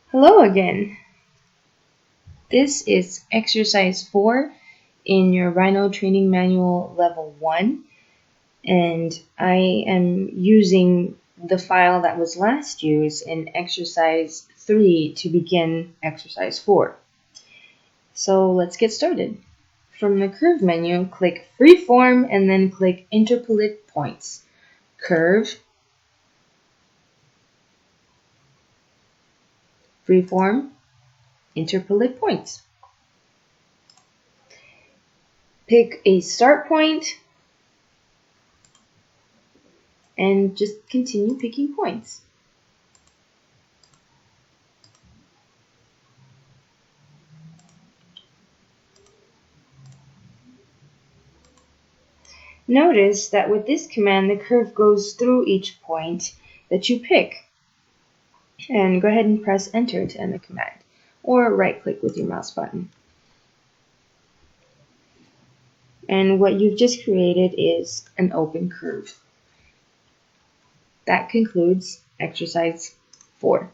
Hello again. This is exercise 4 in your Rhino Training Manual Level 1, and I am using the file that was last used in exercise 3 to begin exercise 4. So let's get started. From the curve menu, click Free-form and then click Interpolate Points. Curve, Free-form, Interpolate Points. Pick a start point and just continue picking points. Notice that with this command, the curve goes through each point that you pick. And go ahead and press Enter to end the command, or right-click with your mouse button. And what you've just created is an open curve. That concludes exercise 4.